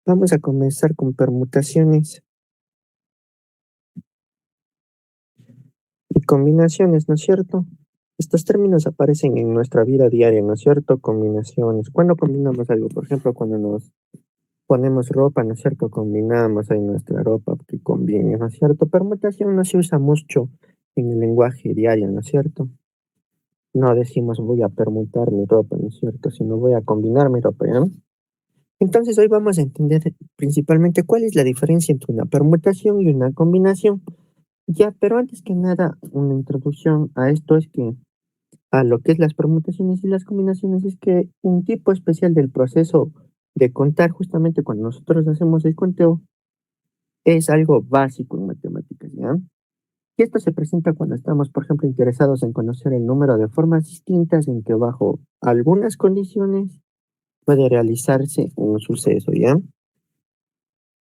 Vamos a comenzar con permutaciones y combinaciones, ¿no es cierto? Estos términos aparecen en nuestra vida diaria, ¿no es cierto? Combinaciones. Cuando combinamos algo, por ejemplo, cuando nos ponemos ropa, ¿no es cierto? Combinamos ahí nuestra ropa que combine, ¿no es cierto? Permutación no se usa mucho en el lenguaje diario, ¿no es cierto? No decimos voy a permutar mi ropa, ¿no es cierto? Sino voy a combinar mi ropa, ¿ya? Entonces hoy vamos a entender principalmente cuál es la diferencia entre una permutación y una combinación. Ya, pero antes que nada, una introducción a esto es que a lo que es las permutaciones y las combinaciones es que un tipo especial del proceso de contar justamente cuando nosotros hacemos el conteo es algo básico en matemáticas, ¿ya? Y esto se presenta cuando estamos, por ejemplo, interesados en conocer el número de formas distintas en que bajo algunas condiciones puede realizarse un suceso, ¿ya?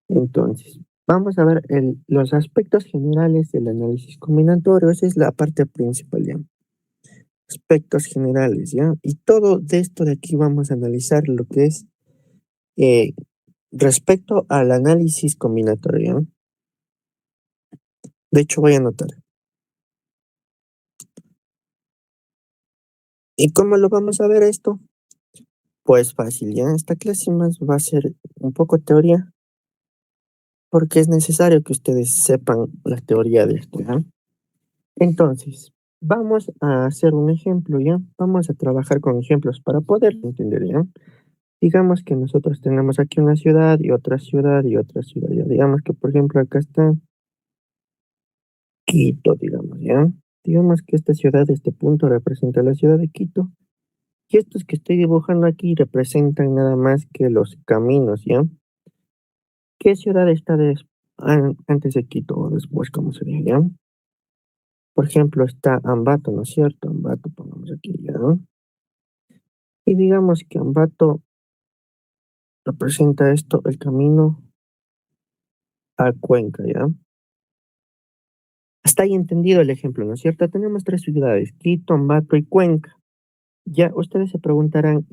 Entonces, vamos a ver los aspectos generales del análisis combinatorio. Esa es la parte principal, ¿ya? Aspectos generales, ¿ya? Y todo de esto de aquí vamos a analizar lo que es eh, respecto al análisis combinatorio, ¿ya? De hecho, voy a anotar. ¿Y cómo lo vamos a ver esto? Pues fácil, ¿ya? Esta clase más va a ser un poco teoría, porque es necesario que ustedes sepan la teoría de esto, ¿ya? Entonces, vamos a hacer un ejemplo, ¿ya? Vamos a trabajar con ejemplos para poder entender, ¿ya? Digamos que nosotros tenemos aquí una ciudad y otra ciudad y otra ciudad, ¿ya? Digamos que, por ejemplo, acá está Quito, digamos, ¿ya? Digamos que esta ciudad, este punto representa la ciudad de Quito. Y estos que estoy dibujando aquí representan nada más que los caminos, ¿ya? ¿Qué ciudad está antes de Quito o después, cómo sería, ya? Por ejemplo, está Ambato, ¿no es cierto? Ambato, pongamos aquí, ¿ya? Y digamos que Ambato representa esto, el camino a Cuenca, ¿ya? Hasta ahí entendido el ejemplo, ¿no es cierto? Tenemos tres ciudades, Quito, Ambato y Cuenca. Ya ustedes se preguntarán,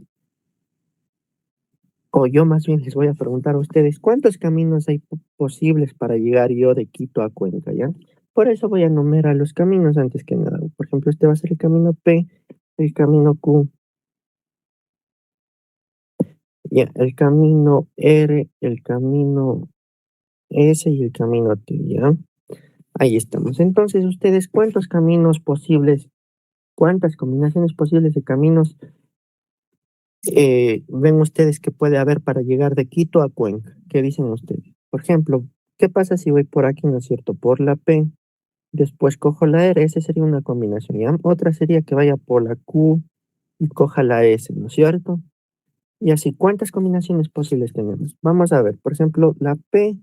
o yo más bien les voy a preguntar a ustedes, ¿cuántos caminos hay posibles para llegar yo de Quito a Cuenca, ya? Por eso voy a enumerar los caminos antes que nada. Por ejemplo, este va a ser el camino P, el camino Q, ya, el camino R, el camino S y el camino T, ¿ya? Ahí estamos. Entonces, ustedes, ¿cuántos caminos posibles, cuántas combinaciones posibles de caminos ven ustedes que puede haber para llegar de Quito a Cuenca? ¿Qué dicen ustedes? Por ejemplo, ¿qué pasa si voy por aquí, no es cierto? Por la P, después cojo la R, esa sería una combinación, ¿ya? Otra sería que vaya por la Q y coja la S, ¿no es cierto? Y así, ¿cuántas combinaciones posibles tenemos? Vamos a ver, por ejemplo, la P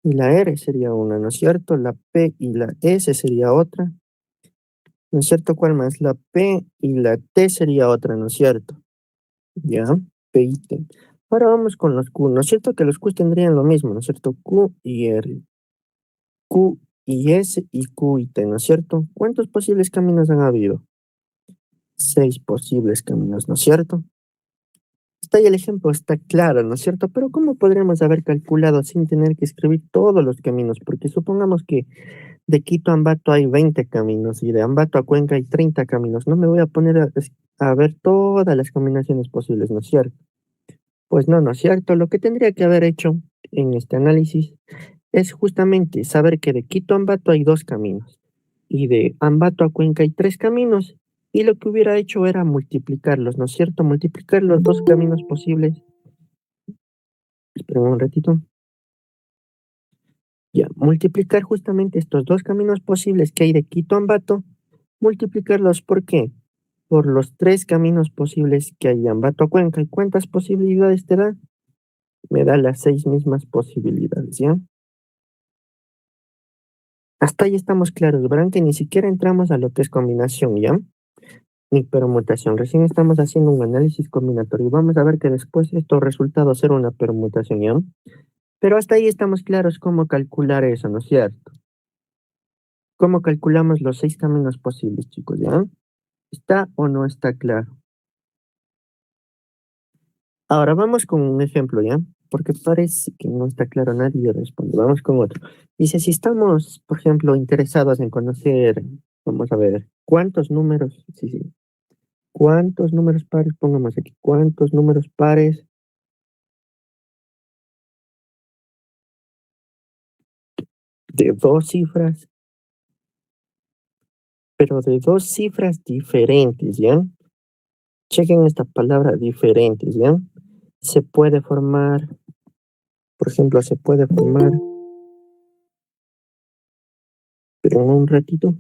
y la R sería una, ¿no es cierto? La P y la S sería otra, ¿no es cierto? ¿Cuál más? La P y la T sería otra, ¿no es cierto? Ya, P y T. Ahora vamos con los Q, ¿no es cierto? Que los Q tendrían lo mismo, ¿no es cierto? Q y R, Q y S y Q y T, ¿no es cierto? ¿Cuántos posibles caminos han habido? Seis posibles caminos, ¿no es cierto? Está ahí el ejemplo, está claro, ¿no es cierto? Pero ¿cómo podríamos haber calculado sin tener que escribir todos los caminos? Porque supongamos que de Quito a Ambato hay 20 caminos y de Ambato a Cuenca hay 30 caminos. No me voy a poner a ver todas las combinaciones posibles, ¿no es cierto? Pues no, no es cierto. Lo que tendría que haber hecho en este análisis es justamente saber que de Quito a Ambato hay dos caminos y de Ambato a Cuenca hay tres caminos. Y lo que hubiera hecho era multiplicarlos, ¿no es cierto? Multiplicar los dos caminos posibles. Esperen un ratito. Ya, multiplicar justamente estos dos caminos posibles que hay de Quito a Ambato, multiplicarlos ¿por qué? Por los tres caminos posibles que hay de Ambato a Cuenca. ¿Y cuántas posibilidades te da? Me da las seis mismas posibilidades, ¿ya? Hasta ahí estamos claros, verán que ni siquiera entramos a lo que es combinación, ¿ya? Ni permutación. Recién estamos haciendo un análisis combinatorio y vamos a ver que después estos resultados será una permutación, ¿ya? Pero hasta ahí estamos claros cómo calcular eso, ¿no es cierto? ¿Cómo calculamos los seis caminos posibles, chicos, ya? ¿Está o no está claro? Ahora vamos con un ejemplo, ¿ya? porque parece que no está claro, nadie responde. Vamos con otro. Dice, si estamos, por ejemplo, interesados en conocer, vamos a ver, ¿cuántos números? Sí, sí. ¿Cuántos números pares? Pongamos aquí, ¿cuántos números pares de dos cifras, pero de dos cifras diferentes, ¿ya? Chequen esta palabra diferentes, ¿ya? Se puede formar, por ejemplo, se puede formar, pero en un ratito.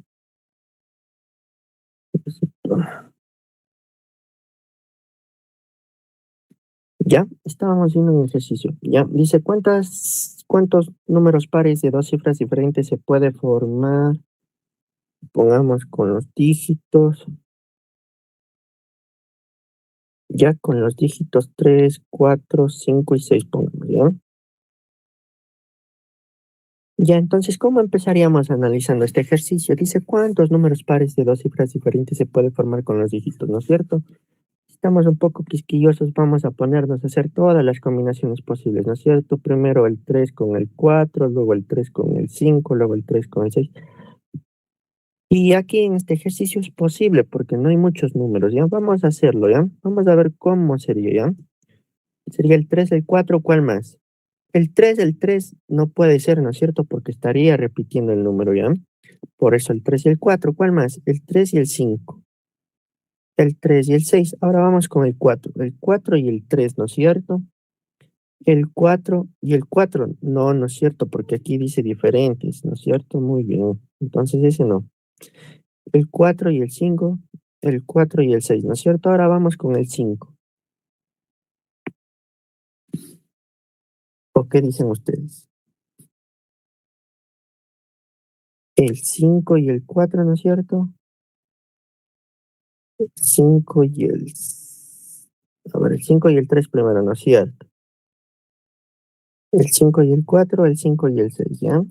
Ya, estábamos viendo un ejercicio. Ya, dice, ¿cuántos números pares de dos cifras diferentes se puede formar? Pongamos con los dígitos, ya con los dígitos 3, 4, 5 y 6, pongamos, ¿ya? Ya, entonces, ¿cómo empezaríamos analizando este ejercicio? Dice, ¿cuántos números pares de dos cifras diferentes se puede formar con los dígitos, ¿no es cierto? Estamos un poco quisquillosos, vamos a ponernos a hacer todas las combinaciones posibles, ¿no es cierto? Primero el 3 con el 4, luego el 3 con el 5, luego el 3 con el 6. Y aquí en este ejercicio es posible porque no hay muchos números, ¿ya? Vamos a hacerlo, ¿ya? Vamos a ver cómo sería, ¿ya? Sería el 3, el 4, ¿cuál más? El tres no puede ser, ¿no es cierto? Porque estaría repitiendo el número, ¿ya? Por eso el 3 y el 4, ¿cuál más? El 3 y el 5, el 3 y el 6. Ahora vamos con el 4 y el 3, ¿no es cierto? El 4 y el 4, no, no es cierto, porque aquí dice diferentes, ¿no es cierto? Muy bien, entonces ese no. El 4 y el 5, el 4 y el 6, ¿no es cierto? Ahora vamos con el 5. ¿O qué dicen ustedes? El 5 y el 4, ¿no es cierto? El 5 y el... A ver, el 5 y el 3 primero, ¿no es cierto? El 5 y el 4, el 5 y el 6, ¿ya?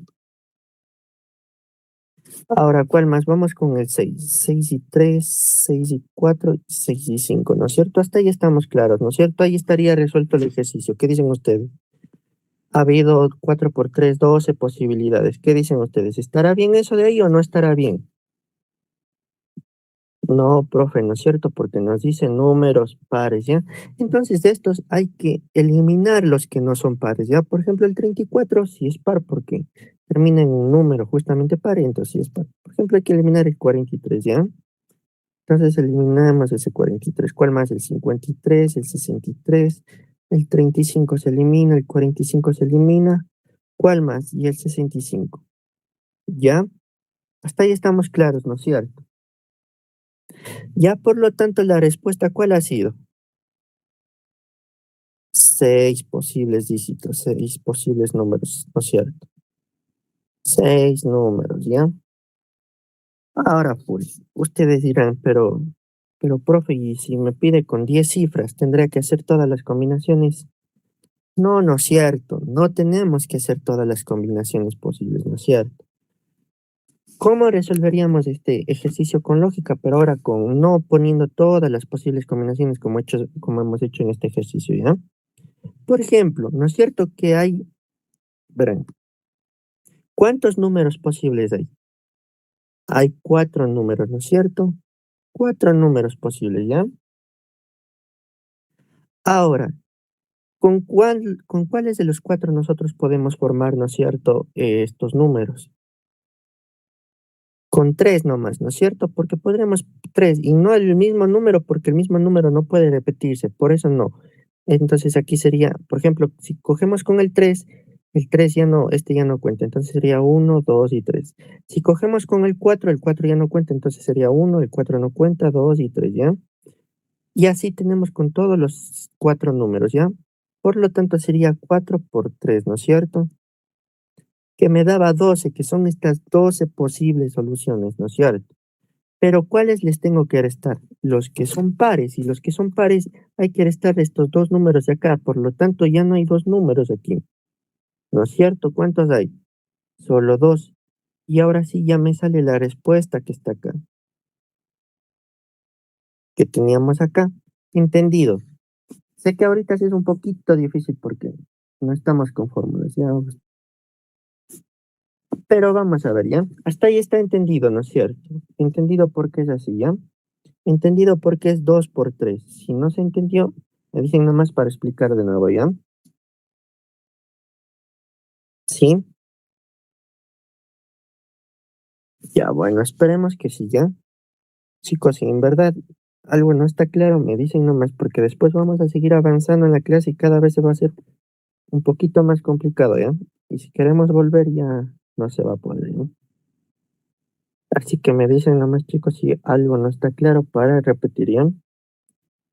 Ahora, ¿cuál más? Vamos con el 6. 6 y 3, 6 y 4, 6 y 5, ¿no es cierto? Hasta ahí estamos claros, ¿no es cierto? Ahí estaría resuelto el ejercicio. ¿Qué dicen ustedes? Ha habido 4 por 3, 12 posibilidades. ¿Qué dicen ustedes? ¿Estará bien eso de ahí o no estará bien? No, profe, no es cierto, porque nos dicen números pares, ¿ya? Entonces, de estos hay que eliminar los que no son pares, ¿ya? Por ejemplo, el 34 sí es par, porque termina en un número justamente par, entonces sí es par. Por ejemplo, hay que eliminar el 43, ¿ya? Entonces eliminamos ese 43. ¿Cuál más? El 53, el 63, el 35 se elimina, el 45 se elimina. ¿Cuál más? Y el 65. ¿Ya? Hasta ahí estamos claros, ¿no es cierto? Ya, por lo tanto, la respuesta, ¿cuál ha sido? Seis posibles dígitos, seis posibles números, ¿no es cierto? Seis números, ¿ya? Ahora, pues, ustedes dirán, pero, profe, y si me pide con 10 cifras, ¿tendré que hacer todas las combinaciones? No, no es cierto. No tenemos que hacer todas las combinaciones posibles, ¿no es cierto? ¿Cómo resolveríamos este ejercicio con lógica, pero ahora con no poniendo todas las posibles combinaciones como hemos hecho en este ejercicio, ¿ya? Por ejemplo, ¿no es cierto que hay, verán, ¿cuántos números posibles hay? Hay cuatro números, ¿no es cierto? Cuatro números posibles, ¿ya? Ahora, ¿con cuáles de los cuatro nosotros podemos formar, ¿no es cierto?, estos números? Con tres nomás, ¿no es cierto? Porque podremos tres y no el mismo número porque el mismo número no puede repetirse, por eso no. Entonces aquí sería, por ejemplo, si cogemos con el 3 ya no, este ya no cuenta, entonces sería uno, 2 y 3. Si cogemos con el 4 ya no cuenta, entonces sería uno, el 4 no cuenta, 2 y 3, ¿ya? Y así tenemos con todos los cuatro números, ¿ya? Por lo tanto sería 4 por 3, ¿no es cierto? Que me daba 12, que son estas 12 posibles soluciones, ¿no es cierto? Pero ¿cuáles les tengo que restar? Los que son pares, y los que son pares hay que restar estos dos números de acá, por lo tanto ya no hay dos números aquí, ¿no es cierto? ¿Cuántos hay? Solo dos. Y ahora sí ya me sale la respuesta que está acá, que teníamos acá. Entendido. Sé que ahorita sí es un poquito difícil porque No estamos con fórmulas, ya. Pero vamos a ver, ¿ya? Hasta ahí está entendido, ¿no es cierto? Entendido por qué es así, ¿ya? Entendido por qué es 2 por 3. Si no se entendió, me dicen nomás para explicar de nuevo, ¿ya? Sí, ya, bueno, esperemos que sí, ¿ya? Chicos, si en verdad algo no está claro, me dicen nomás, porque después vamos a seguir avanzando en la clase y cada vez se va a hacer un poquito más complicado, ¿ya? Y si queremos volver, ya no se va a poder, ¿no? Así que me dicen nomás, chicos, si algo no está claro para repetir, ¿ya?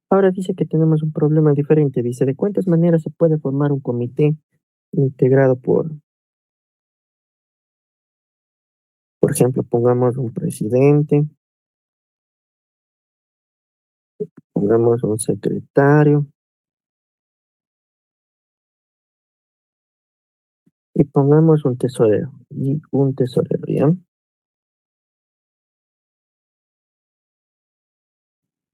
Ahora dice que tenemos un problema diferente. Dice, ¿de cuántas maneras se puede formar un comité integrado por ejemplo, pongamos un presidente, pongamos un secretario y pongamos un tesorero y un tesorero, ¿ya?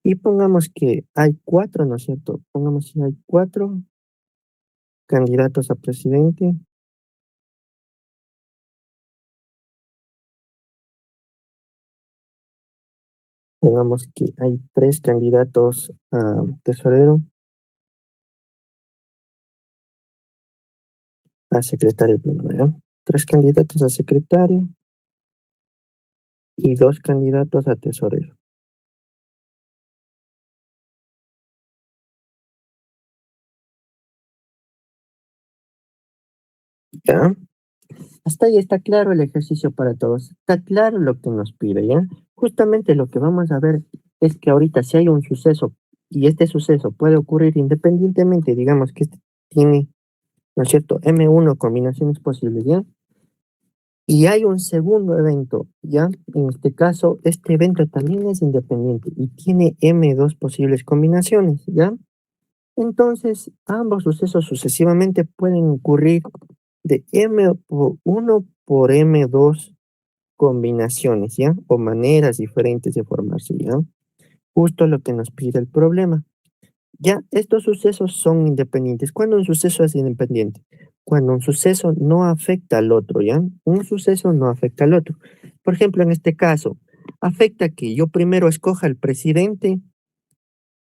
Y pongamos que hay cuatro, ¿no es cierto? Pongamos que hay cuatro candidatos a presidente, pongamos que hay tres candidatos a tesorero, a secretario primero, ¿ya? Tres candidatos a secretario y dos candidatos a tesorero, ¿ya? Hasta ahí está claro el ejercicio para todos. Está claro lo que nos pide, ¿ya? Justamente lo que vamos a ver es que ahorita si hay un suceso y este suceso puede ocurrir independientemente, digamos que este tiene, ¿no es cierto?, M1 combinaciones posibles, ¿ya? Y hay un segundo evento, ¿ya? En este caso, este evento también es independiente y tiene M2 posibles combinaciones, ¿ya? Entonces, ambos sucesos sucesivamente pueden ocurrir de M1 por M2 combinaciones, ¿ya? O maneras diferentes de formarse, ¿ya? Justo lo que nos pide el problema. Ya, estos sucesos son independientes. ¿Cuándo un suceso es independiente? Cuando un suceso no afecta al otro, ¿ya? Un suceso no afecta al otro. Por ejemplo, en este caso, afecta que yo primero escoja el presidente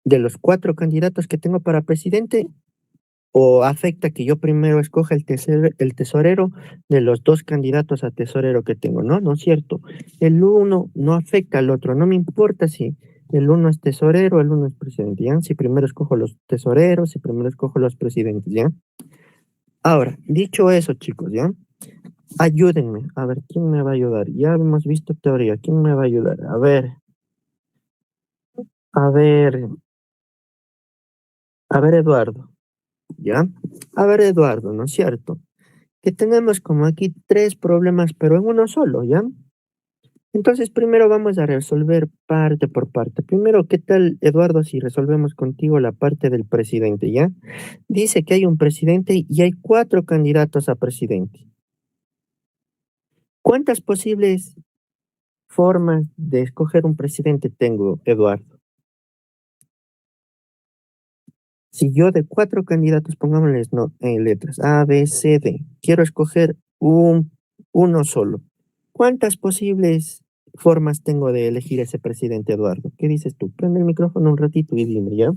de los cuatro candidatos que tengo para presidente, o afecta que yo primero escoja el tesorero de los dos candidatos a tesorero que tengo. No, no es cierto. El uno no afecta al otro. No me importa si el uno es tesorero, el uno es presidente, ¿ya? Si primero escojo los tesoreros, si primero escojo los presidentes, ¿ya? Ahora, dicho eso, chicos, ¿ya? Ayúdenme. A ver, ¿quién me va a ayudar? Ya hemos visto teoría. ¿Quién me va a ayudar? A ver, a ver, Eduardo, ¿ya? A ver, Eduardo, ¿no es cierto? Que tenemos como aquí tres problemas, pero en uno solo, ¿ya? Entonces, primero vamos a resolver parte por parte. Primero, ¿qué tal, Eduardo, si resolvemos contigo la parte del presidente, ¿ya? Dice que hay un presidente y hay cuatro candidatos a presidente. ¿Cuántas posibles formas de escoger un presidente tengo, Eduardo? Si yo de cuatro candidatos, pongámosles no, en letras A, B, C, D, quiero escoger uno solo. ¿Cuántas posibles formas tengo de elegir ese presidente, Eduardo? ¿Qué dices tú? Prende el micrófono un ratito y dime, ¿ya?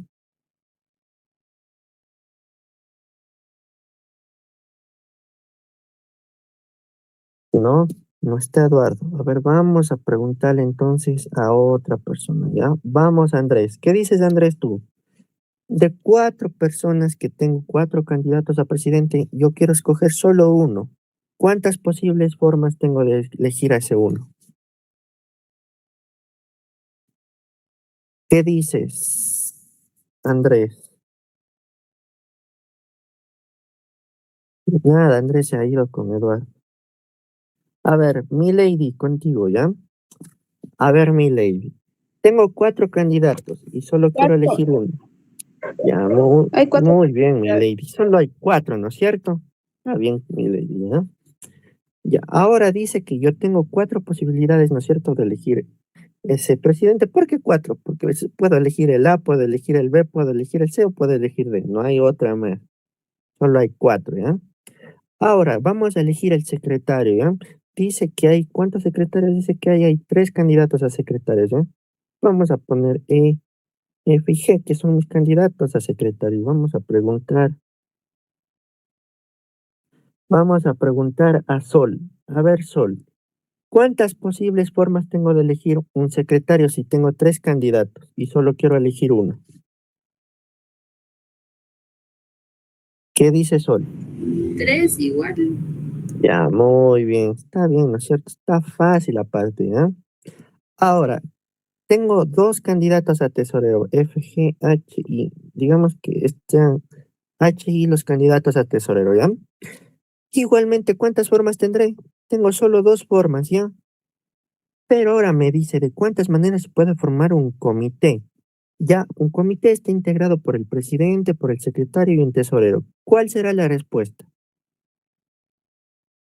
No, no está Eduardo. A ver, vamos a preguntarle entonces a otra persona, ¿ya? Vamos, Andrés. ¿Qué dices, Andrés, tú? De cuatro personas que tengo, cuatro candidatos a presidente, yo quiero escoger solo uno. ¿Cuántas posibles formas tengo de elegir a ese uno? ¿Qué dices, Andrés? Nada, Andrés se ha ido con Eduardo. A ver, mi lady, contigo, ¿ya? A ver, mi lady. Tengo cuatro candidatos y solo quiero Cuatro. elegir uno. Ya, muy, Hay cuatro. muy bien, mi lady. Solo hay cuatro, ¿no es cierto? Está bien, mi lady, ¿ya? Ya, ahora dice que yo tengo cuatro posibilidades, ¿no es cierto?, de elegir ese presidente. ¿Por qué cuatro? Porque puedo elegir el A, puedo elegir el B, puedo elegir el C o puedo elegir D. No hay otra más. Solo hay 4, ¿ya? Ahora, vamos a elegir el secretario, ¿ya? Dice que hay, ¿cuántos secretarios? Dice que hay 3 candidatos a secretarios, ¿ya? Vamos a poner E, F y G, que son mis candidatos a secretario. Vamos a preguntar a Sol. A ver, Sol, ¿cuántas posibles formas tengo de elegir un secretario si tengo 3 candidatos y solo quiero elegir uno? ¿Qué dice Sol? 3 igual. Ya, muy bien. Está bien, ¿no es cierto? Está fácil aparte, ¿ya? Ahora, tengo 2 candidatos a tesorero, F, G, H, I. Digamos que sean H, I los candidatos a tesorero, ¿ya? Igualmente, ¿cuántas formas tendré? Tengo solo 2 formas, ¿ya? Pero ahora me dice de cuántas maneras se puede formar un comité. Ya, un comité está integrado por el presidente, por el secretario y un tesorero. ¿Cuál será la respuesta?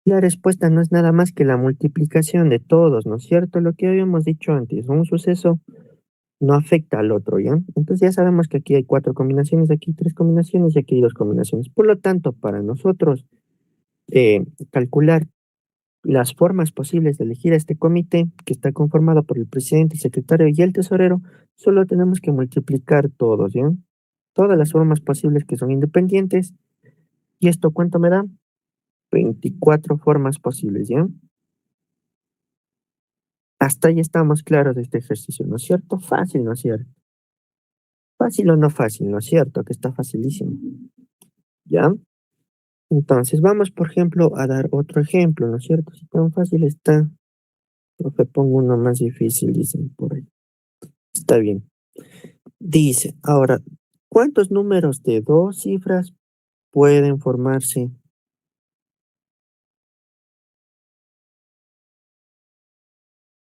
La respuesta no es nada más que la multiplicación de todos, ¿no es cierto? Lo que habíamos dicho antes, un suceso no afecta al otro, ¿ya? Entonces ya sabemos que aquí hay 4 combinaciones, aquí hay 3 combinaciones y aquí hay 2 combinaciones. Por lo tanto, para nosotros calcular las formas posibles de elegir a este comité, que está conformado por el presidente, el secretario y el tesorero, solo tenemos que multiplicar todos, ¿ya? Todas las formas posibles que son independientes. ¿Y esto cuánto me da? 24 formas posibles, ¿ya? Hasta ahí estamos claros de este ejercicio, ¿no es cierto? Fácil, ¿no es cierto? Fácil o no fácil, ¿no es cierto? Que está facilísimo, ¿ya? Entonces, vamos, por ejemplo, a dar otro ejemplo, ¿no es cierto? Si tan fácil está, profe, pongo uno más difícil, dicen por ahí. Está bien. Dice, ahora, ¿cuántos números de 2 cifras pueden formarse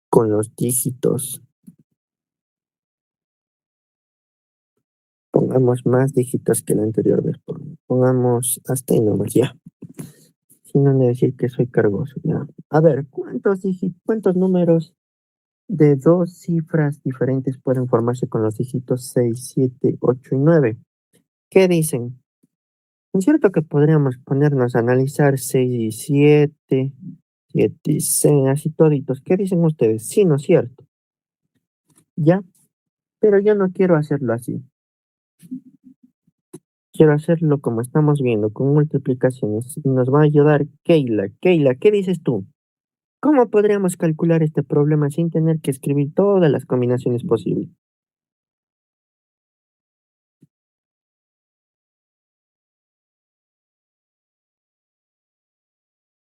con los dígitos? Pongamos más dígitos que la anterior vez. Pongamos hasta ahí nomás, ya. Sin no decir que soy cargoso, ya. A ver, ¿cuántos números de 2 cifras diferentes pueden formarse con los dígitos 6, 7, 8 y 9? ¿Qué dicen? Es cierto que podríamos ponernos a analizar 6 y 7, 7 y 6, así toditos. ¿Qué dicen ustedes? Sí, ¿no es cierto? ¿Ya? Pero yo no quiero hacerlo así. Quiero hacerlo como estamos viendo, con multiplicaciones. Y nos va a ayudar Keila. Keila, ¿qué dices tú? ¿Cómo podríamos calcular este problema sin tener que escribir todas las combinaciones posibles?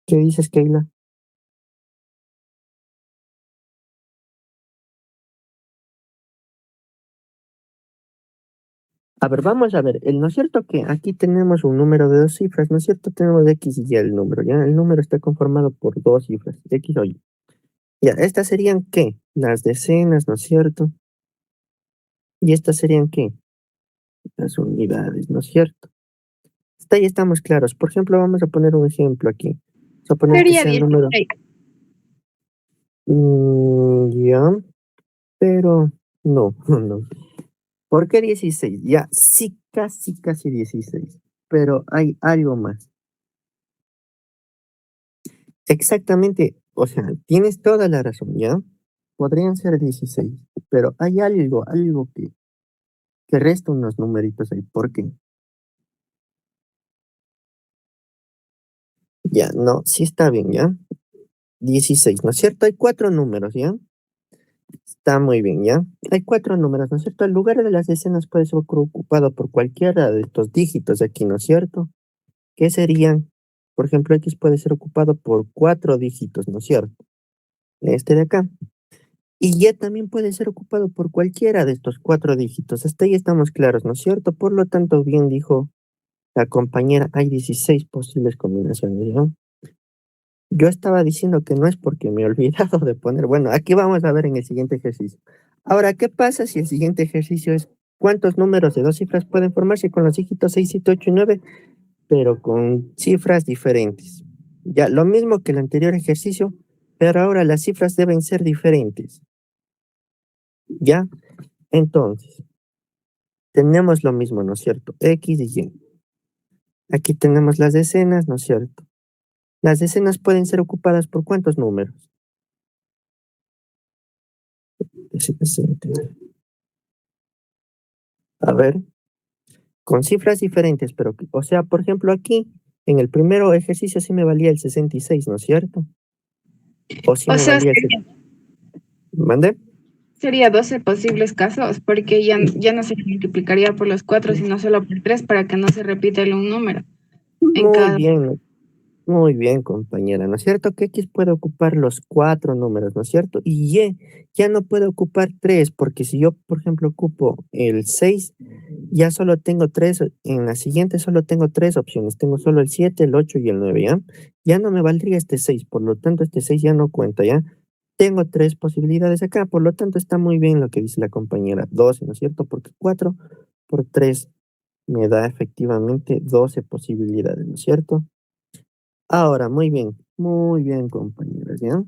¿Qué dices, Keila? A ver, vamos a ver. ¿No es cierto que aquí tenemos un número de 2 cifras? ¿No es cierto? Tenemos X y Y el número, ¿ya? El número está conformado por 2 cifras, X o Y. Ya, ¿estas serían qué? Las decenas, ¿no es cierto? ¿Y estas serían qué? Las unidades, ¿no es cierto? Hasta ahí estamos claros. Por ejemplo, vamos a poner un ejemplo aquí. Vamos a poner que Sería sea el número. 16. Ya, pero no, no. ¿Por qué 16? Ya, sí, casi, casi 16. Pero hay algo más. Exactamente, o sea, tienes toda la razón, ¿ya? Podrían ser 16, pero hay algo que resta unos numeritos ahí. ¿Por qué? Ya, no, sí está bien, ¿ya? 16, ¿no es cierto? Hay 4 números, ¿ya? Está muy bien, ¿ya? Hay 4 números, ¿no es cierto? El lugar de las decenas puede ser ocupado por cualquiera de estos dígitos de aquí, ¿no es cierto? ¿Qué serían? Por ejemplo, X puede ser ocupado por 4 dígitos, ¿no es cierto? Este de acá. Y Y también puede ser ocupado por cualquiera de estos 4 dígitos. Hasta ahí estamos claros, ¿no es cierto? Por lo tanto, bien dijo la compañera, hay 16 posibles combinaciones, ¿no? Yo estaba diciendo que no es porque me he olvidado de poner. Bueno, aquí vamos a ver en el siguiente ejercicio. Ahora, ¿qué pasa si el siguiente ejercicio es cuántos números de 2 cifras pueden formarse con los dígitos 6, 7, 8 y 9, pero con cifras diferentes? Ya, lo mismo que el anterior ejercicio, pero ahora las cifras deben ser diferentes. ¿Ya? Entonces, tenemos lo mismo, ¿no es cierto? X y Y. Aquí tenemos las decenas, ¿no es cierto? Las decenas pueden ser ocupadas por ¿cuántos números? A ver, con cifras diferentes, pero, o sea, por ejemplo, aquí, en el primero ejercicio sí me valía el 66, ¿no es cierto? O sí O me sea, valía el... ¿Mande? sería 12 posibles casos, porque ya no se multiplicaría por los 4, sino solo por 3 para que no se repita un número en Muy cada. bien, muy bien, compañera, ¿no es cierto? Que X puede ocupar los 4 números, ¿no es cierto? Y Y ya no puede ocupar 3, porque si yo, por ejemplo, ocupo el 6, ya solo tengo 3, en la siguiente solo tengo 3 opciones, tengo solo el 7, el 8 y el 9, ¿ya? Ya no me valdría este 6, por lo tanto este 6 ya no cuenta, ¿ya? Tengo 3 posibilidades acá, por lo tanto está muy bien lo que dice la compañera, 12, ¿no es cierto? Porque 4 por 3 me da efectivamente 12 posibilidades, ¿no es cierto? Ahora, muy bien, compañeros, ¿ya?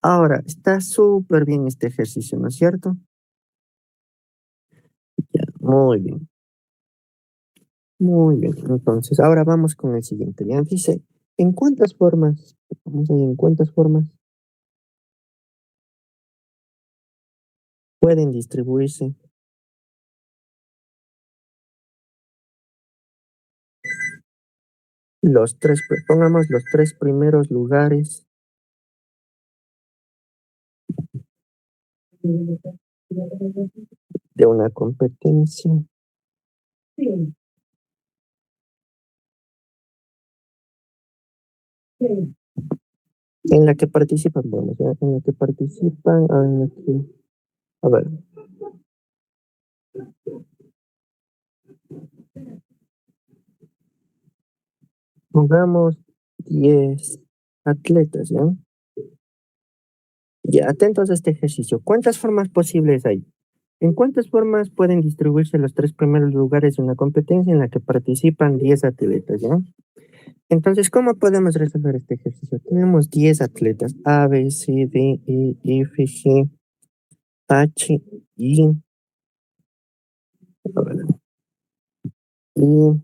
Ahora, está súper bien este ejercicio, ¿no es cierto? Ya, muy bien. Entonces, ahora vamos con el siguiente, ¿ya? Dice, ¿en cuántas formas, vamos a ver, en cuántas formas pueden distribuirse los tres, pongamos los tres primeros lugares de una competencia en la que participan, bueno, ¿ya? En la que participan, a ver, pongamos 10 atletas, ¿ya? Ya, atentos a este ejercicio. ¿Cuántas formas posibles hay? ¿En cuántas formas pueden distribuirse los tres primeros lugares de una competencia en la que participan 10 atletas, ¿ya? Entonces, ¿cómo podemos resolver este ejercicio? Tenemos 10 atletas, A, B, C, D, E, F, G, H, I, a ver, I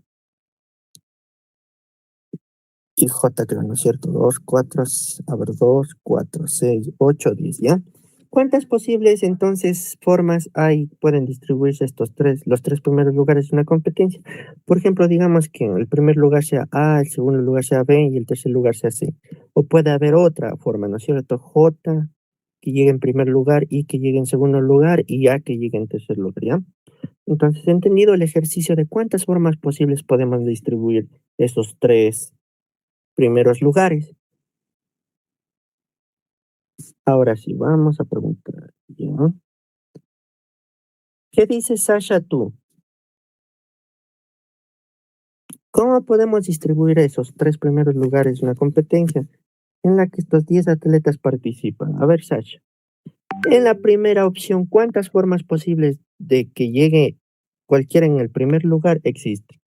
y J, creo, ¿no es cierto? 2, 4, a ver, 2, 4, 6, 8, 10, ¿ya? ¿Cuántas posibles entonces formas hay, pueden distribuirse los tres primeros lugares de una competencia? Por ejemplo, digamos que el primer lugar sea A, el segundo lugar sea B y el tercer lugar sea C. O puede haber otra forma, ¿no es cierto? J, que llegue en primer lugar, I, que llegue en segundo lugar y A, que llegue en tercer lugar, ¿ya? Entonces, he entendido el ejercicio de cuántas formas posibles podemos distribuir esos tres primeros lugares. Ahora sí, vamos a preguntar, ¿ya? ¿Qué dices, Sasha, tú? ¿Cómo podemos distribuir esos tres primeros lugares de una competencia en la que estos 10 atletas participan? A ver, Sasha. En la primera opción, ¿cuántas formas posibles de que llegue cualquiera en el primer lugar existen?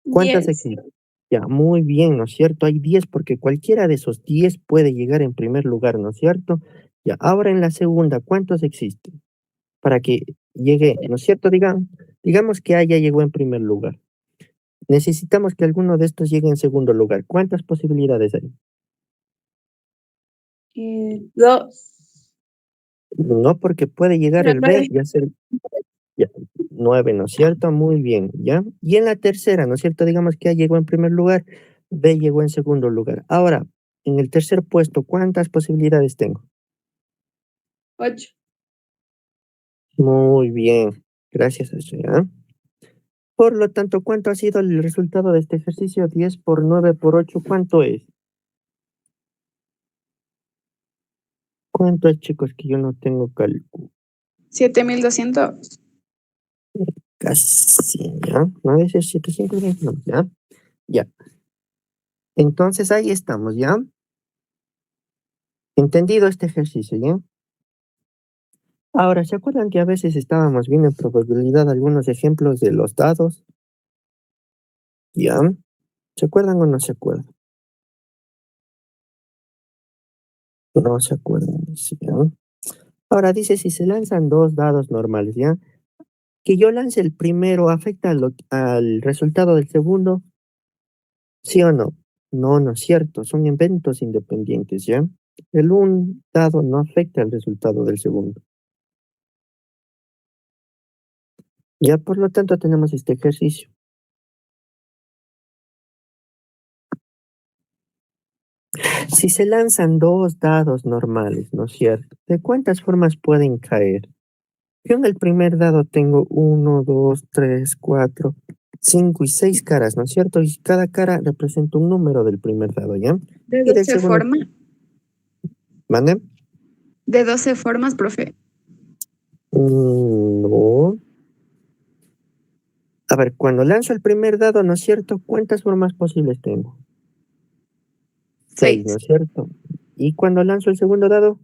¿Cuántas 10. existen? Ya, muy bien, ¿no es cierto? Hay 10 porque cualquiera de esos 10 puede llegar en primer lugar, ¿no es cierto? Ya, ahora en la segunda, ¿cuántos existen? Para que llegue, ¿no es cierto? Digamos que A ya llegó en primer lugar. Necesitamos que alguno de estos llegue en segundo lugar. ¿Cuántas posibilidades hay? 2. No, porque puede llegar No, el B y hacer ya, 9, ¿no es cierto? Muy bien, ¿ya? Y en la tercera, ¿no es cierto? Digamos que A llegó en primer lugar, B llegó en segundo lugar. Ahora, en el tercer puesto, ¿cuántas posibilidades tengo? 8. Muy bien, gracias a eso, ¿ya? Por lo tanto, ¿cuánto ha sido el resultado de este ejercicio? 10 por 9 por 8, ¿cuánto es? ¿Cuánto es, chicos? Que yo no tengo cálculo. 7200. Casi, ¿ya? 9 es 729, ¿ya? Ya. Entonces ahí estamos, ¿ya? Entendido este ejercicio, ¿ya? Ahora, ¿se acuerdan que a veces estábamos viendo en probabilidad algunos ejemplos de los dados? ¿Ya? ¿Se acuerdan o no se acuerdan? No se acuerdan, dice, ¿ya? Ahora dice, si se lanzan dos dados normales, ¿ya? Que yo lance el primero afecta al resultado del segundo, ¿sí o no? No, no es cierto, son eventos independientes, ¿ya? Un dado no afecta al resultado del segundo. Ya, por lo tanto, tenemos este ejercicio. Si se lanzan dos dados normales, ¿no es cierto? ¿De cuántas formas pueden caer? Yo en el primer dado tengo 1, 2, 3, 4, 5 y 6 caras, ¿no es cierto? Y cada cara representa un número del primer dado, ¿ya? ¿De Y del 12 segundo, formas? ¿mande? ¿De 12 formas, profe? No. A ver, cuando lanzo el primer dado, ¿no es cierto? ¿Cuántas formas posibles tengo? 6, ¿no 6. es cierto? Y cuando lanzo el segundo dado,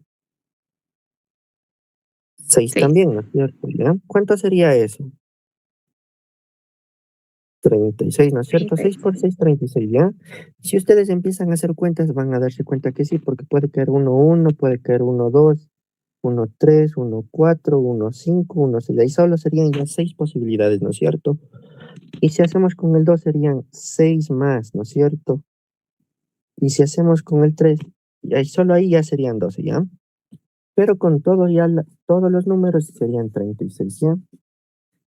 6 6. también, ¿no es cierto? ¿Ya? ¿Cuánto sería eso? 36, ¿no es cierto? 6 por 6, 36, ¿ya? Si ustedes empiezan a hacer cuentas, van a darse cuenta que sí, porque puede caer 1, 1, puede caer 1, 2, 1, 3, 1, 4, 1, 5, 1, 6. Ahí solo serían ya 6 posibilidades, ¿no es cierto? Y si hacemos con el 2 serían 6 más, ¿no es cierto? Y si hacemos con el 3, y ahí solo ahí ya serían 12, ¿ya? Pero con todo ya todos los números serían 36, ¿ya?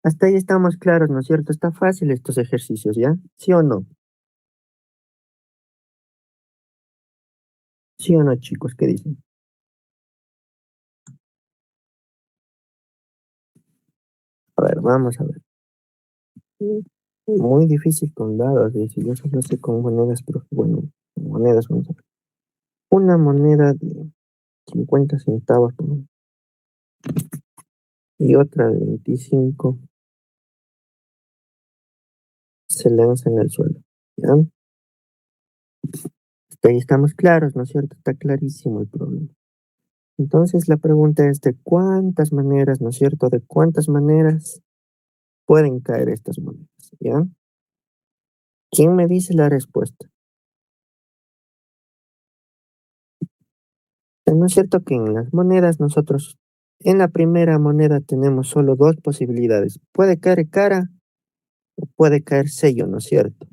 Hasta ahí estamos claros, ¿no es cierto? Está fácil estos ejercicios, ¿ya? ¿Sí o no? ¿Sí o no, chicos? ¿Qué dicen? A ver, vamos a ver. Muy difícil con dados, dice. Yo solo sé con monedas, pero bueno, con monedas vamos a ver. Una moneda de 50 centavos y otra de 25 se lanzan al suelo, ¿ya? Hasta ahí estamos claros, ¿no es cierto? Está clarísimo el problema. Entonces la pregunta es de cuántas maneras, ¿no es cierto? ¿De cuántas maneras pueden caer estas monedas? ¿Ya? ¿Quién me dice la respuesta? ¿No es cierto que en las monedas nosotros, en la primera moneda tenemos solo dos posibilidades? Puede caer cara o puede caer sello, ¿no es cierto?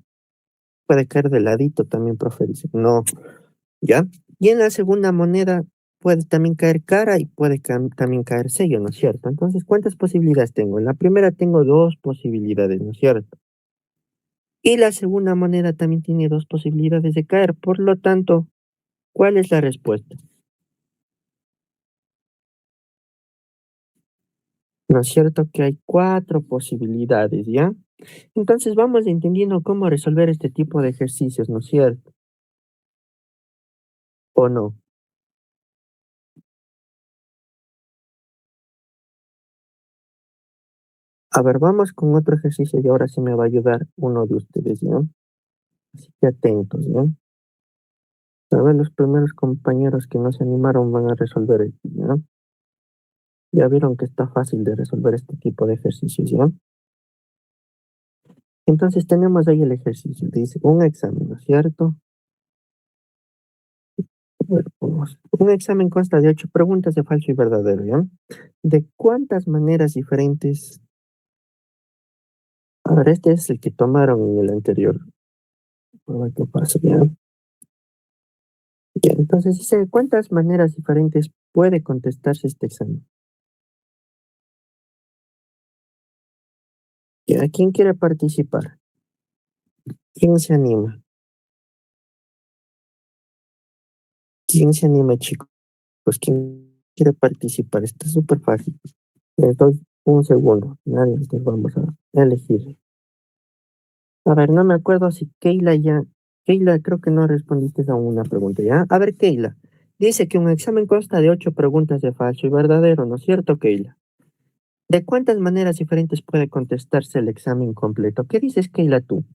Puede caer de ladito también, profe, dice. No, ¿ya? Y en la segunda moneda puede también caer cara y puede también caer sello, ¿no es cierto? Entonces, ¿cuántas posibilidades tengo? En la primera tengo dos posibilidades, ¿no es cierto? Y la segunda moneda también tiene dos posibilidades de caer. Por lo tanto, ¿cuál es la respuesta? ¿No es cierto que hay cuatro posibilidades, ya? Entonces vamos entendiendo cómo resolver este tipo de ejercicios, ¿no es cierto? ¿O no? A ver, vamos con otro ejercicio y ahora sí me va a ayudar uno de ustedes, ¿ya? Así que atentos, ¿ya? A ver, los primeros compañeros que no se animaron van a resolver esto, ¿ya? Ya vieron que está fácil de resolver este tipo de ejercicios, ¿ya? Entonces tenemos ahí el ejercicio, dice un examen, ¿no es cierto? Bueno, un examen consta de 8 preguntas de falso y verdadero, ¿ya? ¿De cuántas maneras diferentes? A ver, este es el que tomaron en el anterior. A ver qué pasa, ¿ya? Ya, entonces dice, ¿de cuántas maneras diferentes puede contestarse este examen? ¿Ya? ¿Quién quiere participar? ¿Quién se anima? ¿Quién se anima, chicos? Pues ¿quién quiere participar? Está súper fácil. Entonces, un segundo. Nadie, entonces vamos a elegir. A ver, no me acuerdo si Keila ya... Keila, creo que no respondiste a una pregunta, ¿ya? A ver, Keila. Dice que un examen consta de 8 preguntas de falso y verdadero, ¿no es cierto, Keila? ¿De cuántas maneras diferentes puede contestarse el examen completo? ¿Qué dices, Keila, tú?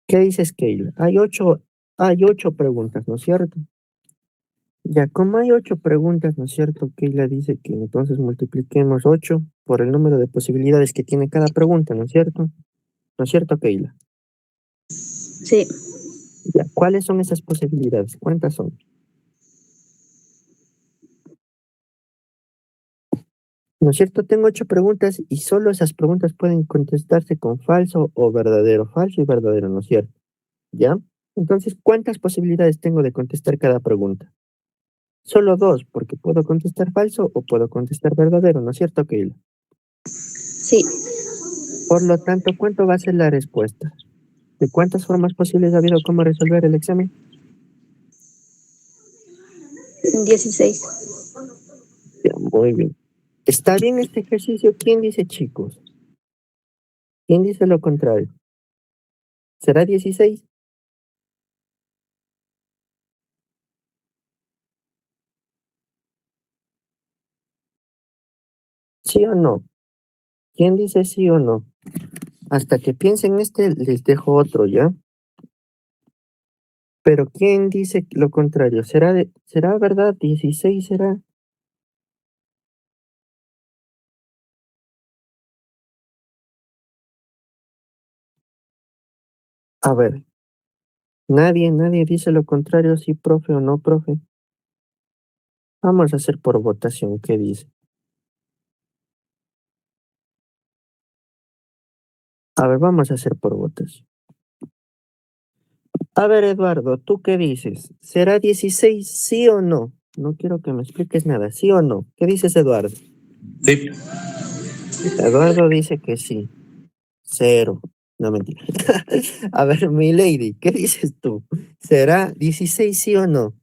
¿Qué dices, Keila? Hay ocho preguntas, ¿no es cierto? Ya, como hay 8 preguntas, ¿no es cierto? Keila dice que entonces multipliquemos 8 por el número de posibilidades que tiene cada pregunta, ¿no es cierto? ¿No es cierto, Keila? Sí. Ya, ¿cuáles son esas posibilidades? ¿Cuántas son? ¿No es cierto? Tengo 8 preguntas y solo esas preguntas pueden contestarse con falso y verdadero, ¿no es cierto? ¿Ya? Entonces, ¿cuántas posibilidades tengo de contestar cada pregunta? Solo 2, porque puedo contestar falso o puedo contestar verdadero, ¿no es cierto, Keila? Sí, Por lo tanto, ¿cuánto va a ser la respuesta? ¿De cuántas formas posibles ha habido cómo resolver el examen? 16. Ya, muy bien. ¿Está bien este ejercicio? ¿Quién dice chicos? ¿Quién dice lo contrario? ¿Será 16? ¿Sí o no? ¿Quién dice sí o no? Hasta que piensen este, les dejo otro, ¿ya? Pero ¿quién dice lo contrario? ¿Será verdad? ¿16 será? A ver, nadie dice lo contrario, sí, profe o no, profe. Vamos a hacer por votación, ¿qué dice? A ver, vamos a hacer por votación. A ver, Eduardo, ¿tú qué dices? ¿Será 16 sí o no? No quiero que me expliques nada, ¿sí o no? ¿Qué dices, Eduardo? Sí. Eduardo dice que sí. 0. No, mentira. A ver, mi lady, ¿qué dices tú? ¿Será 16 sí o no?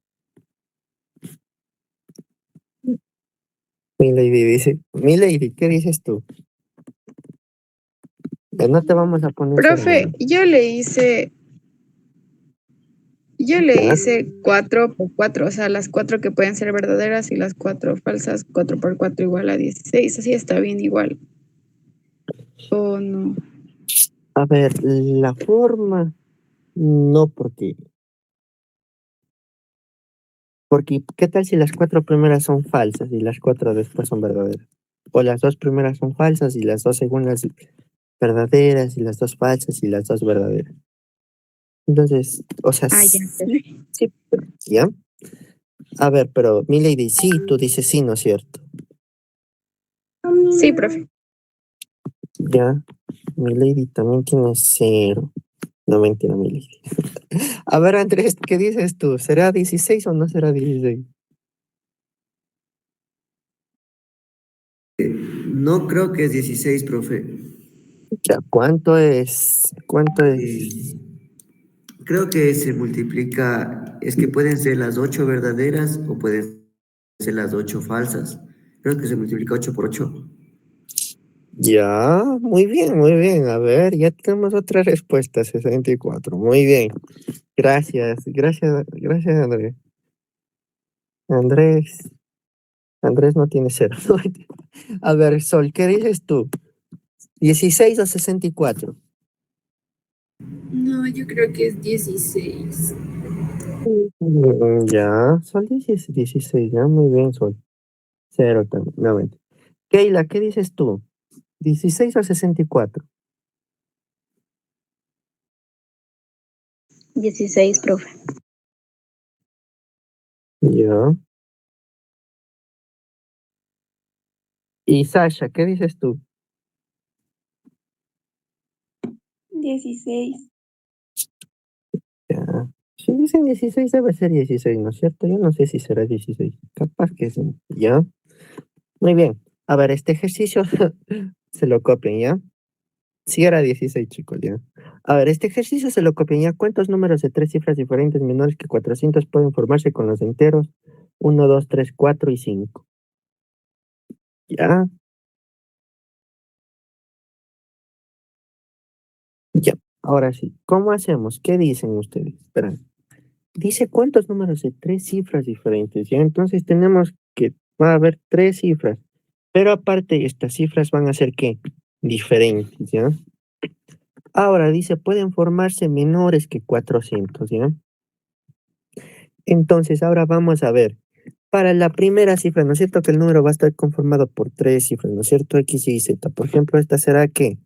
Mi lady dice, mi lady, ¿qué dices tú? Ya no te vamos a poner cero, Profe, mamá. yo le ¿Ya? hice 4 por 4, o sea, las 4 que pueden ser verdaderas y las 4 falsas, 4 por 4 igual a 16, así está bien igual. ¿O no? A ver, la forma, no, porque ¿qué tal si las 4 primeras son falsas y las 4 después son verdaderas? O las 2 primeras son falsas y las 2 segundas verdaderas y las 2 falsas y las 2 verdaderas. Entonces, o sea, Ah, ya, sí, sí, ¿ya? A ver, pero mi lady, sí, tú dices sí, ¿no es cierto? sí, profe. Ya, mi lady también tiene 0. No, mentira, mi lady. A ver, Andrés, ¿qué dices tú? ¿Será 16 o no será 16? No creo que es 16, profe. Ya, ¿cuánto es? ¿Cuánto es? Eh, Creo que se multiplica, es que pueden ser las 8 verdaderas o pueden ser las 8 falsas. Creo que se multiplica 8 por 8. Ya, muy bien, muy bien. A ver, ya tenemos otra respuesta, 64. Muy bien. Gracias, Andrés. Andrés, Andrés no tiene 0. A ver, Sol, ¿qué dices tú? ¿16 o 64? No, yo creo que es 16. Ya, Sol dice 16, ya, muy bien, Sol. 0 también, no, mentira. Keila, ¿qué dices tú? ¿16 o 64? 16, profe. Ya. Y Sasha, ¿qué dices tú? 16. Ya. Si dicen 16, debe ser 16, ¿no es cierto? Yo no sé si será 16. Capaz que sí. ¿Ya? Muy bien. A ver, este ejercicio se lo copian, ¿ya? Sí era 16, chicos, ¿ya? A ver, este ejercicio se lo copian, ¿ya? ¿Cuántos números de 3 cifras diferentes menores que 400 pueden formarse con los enteros 1, 2, 3, 4 y 5? ¿Ya? Ya. Ahora sí. ¿Cómo hacemos? ¿Qué dicen ustedes? Espera. Dice cuántos números de 3 cifras diferentes, ¿ya? Entonces tenemos que va a haber 3 cifras, pero aparte estas cifras van a ser ¿qué? Diferentes, ¿ya? Ahora dice pueden formarse menores que 400, ¿ya? Entonces ahora vamos a ver, para la primera cifra, ¿no es cierto que el número va a estar conformado por 3 cifras, ¿no es cierto? X, Y, Z. Por ejemplo, esta será ¿qué?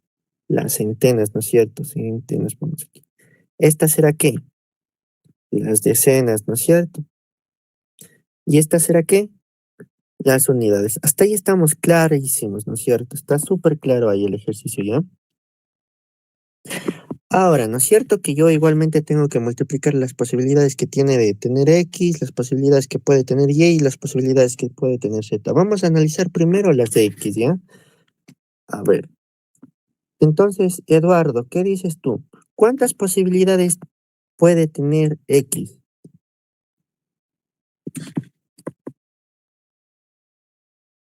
Las centenas, ¿no es cierto? Centenas, vamos aquí. Esta será ¿qué? las decenas, ¿no es cierto? ¿Y esta será qué? Las unidades. Hasta ahí estamos clarísimos, ¿no es cierto? Está súper claro ahí el ejercicio, ¿ya? Ahora, ¿no es cierto que yo igualmente tengo que multiplicar las posibilidades que tiene de tener X, las posibilidades que puede tener Y y las posibilidades que puede tener Z? Vamos a analizar primero las de X, ¿ya? A ver. Entonces, Eduardo, ¿qué dices tú? ¿Cuántas posibilidades puede tener X?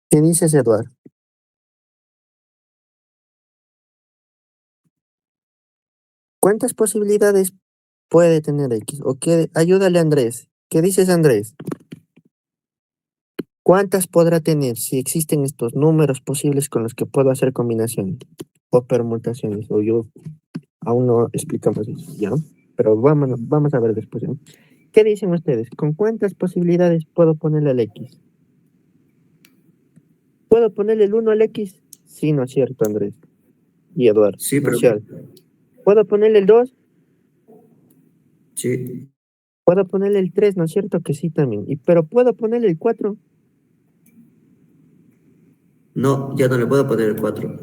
¿Qué dices, Eduardo? ¿Cuántas posibilidades puede tener X? ¿O qué? Ayúdale, Andrés. ¿Qué dices, Andrés? ¿Cuántas podrá tener si existen estos números posibles con los que puedo hacer combinaciones o permutaciones? O yo aún no explicamos eso, ¿ya? Pero vamos a ver después, ¿ya? ¿Qué dicen ustedes? ¿Con cuántas posibilidades puedo ponerle al X? ¿Puedo ponerle el 1 al X? Sí, no es cierto, Andrés y Eduardo, Sí, no es pero cierto. ¿Puedo ponerle el 2? sí. ¿Puedo ponerle el 3? ¿No es cierto? Que sí también. Pero ¿puedo ponerle el 4? No, ya no le puedo poner el 4.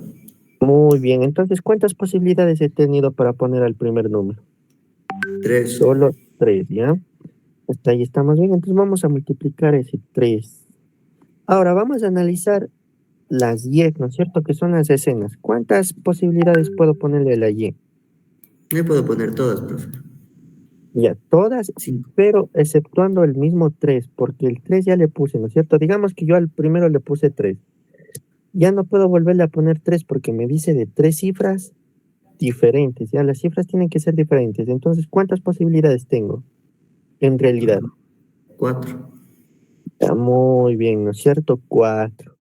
Muy bien, entonces, ¿cuántas posibilidades he tenido para poner al primer número? 3. Solo 3, ¿ya? Hasta ahí estamos bien, entonces vamos a multiplicar ese 3. Ahora vamos a analizar las Y, ¿no es cierto? Que son las decenas. ¿Cuántas posibilidades puedo ponerle a la Y? Le puedo poner todas, profe. Ya, todas, 5. pero exceptuando el mismo 3, porque el 3 ya le puse, ¿no es cierto? Digamos que yo al primero le puse 3. Ya no puedo volverle a poner 3 porque me dice de 3 cifras diferentes, ya las cifras tienen que ser diferentes. Entonces, ¿cuántas posibilidades tengo en realidad? 4. Está muy bien, ¿no es cierto? 4.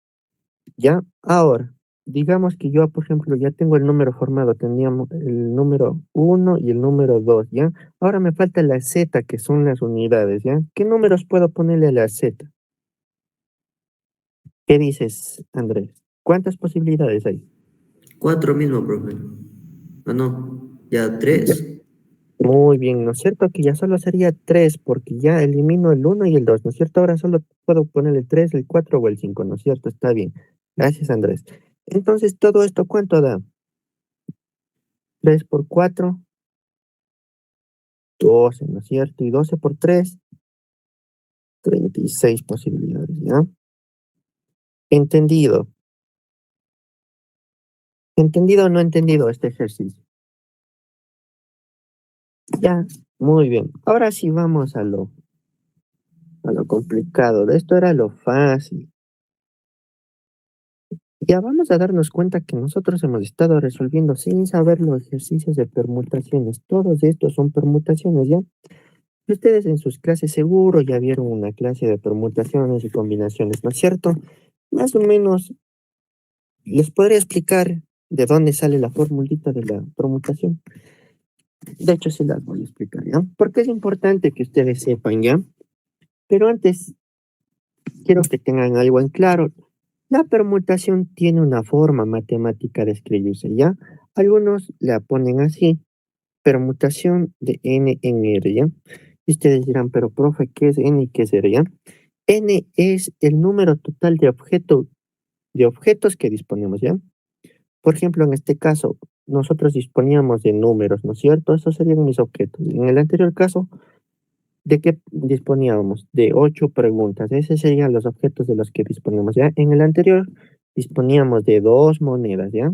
¿Ya? Ahora, digamos que yo, por ejemplo, ya tengo el número formado, teníamos el número 1 y el número 2, ¿ya? Ahora me falta la Z, que son las unidades, ¿ya? ¿Qué números puedo ponerle a la Z? ¿Qué dices, Andrés? ¿Cuántas posibilidades hay? 4 mismo, profe. Ah, no. Ya Ya. 3. Muy bien, ¿no es cierto? Que ya solo sería 3, porque ya elimino el 1 y el 2, ¿no es cierto? Ahora solo puedo poner el 3, el 4 o el 5, ¿no es cierto? Está bien. Gracias, Andrés. Entonces, ¿todo esto cuánto da? 3 por 4, 12, ¿no es cierto? Y 12 por 3, 36 posibilidades, ¿ya? ¿Entendido? ¿Entendido o no entendido este ejercicio? Ya, muy bien. Ahora sí vamos a lo complicado. De esto era lo fácil. Ya vamos a darnos cuenta que nosotros hemos estado resolviendo sin saber los ejercicios de permutaciones. Todos estos son permutaciones, ¿ya? Y ustedes en sus clases seguro ya vieron una clase de permutaciones y combinaciones, ¿no es cierto? Más o menos les podría explicar de dónde sale la formulita de la permutación. De hecho, sí las voy a explicar, ¿ya? Porque es importante que ustedes sepan, ¿ya? Pero antes quiero que tengan algo en claro. La permutación tiene una forma matemática de escribirse, ¿ya? Algunos la ponen así, permutación de n en r, ¿ya? Y ustedes dirán, pero profe, ¿qué es n y qué es r, ya? N es el número total de objetos que disponemos, ¿ya? Por ejemplo, en este caso, nosotros disponíamos de números, ¿no es cierto? Esos serían mis objetos. En el anterior caso, ¿de qué disponíamos? De 8 preguntas. Esos serían los objetos de los que disponemos, ¿ya? En el anterior disponíamos de 2 monedas, ¿ya?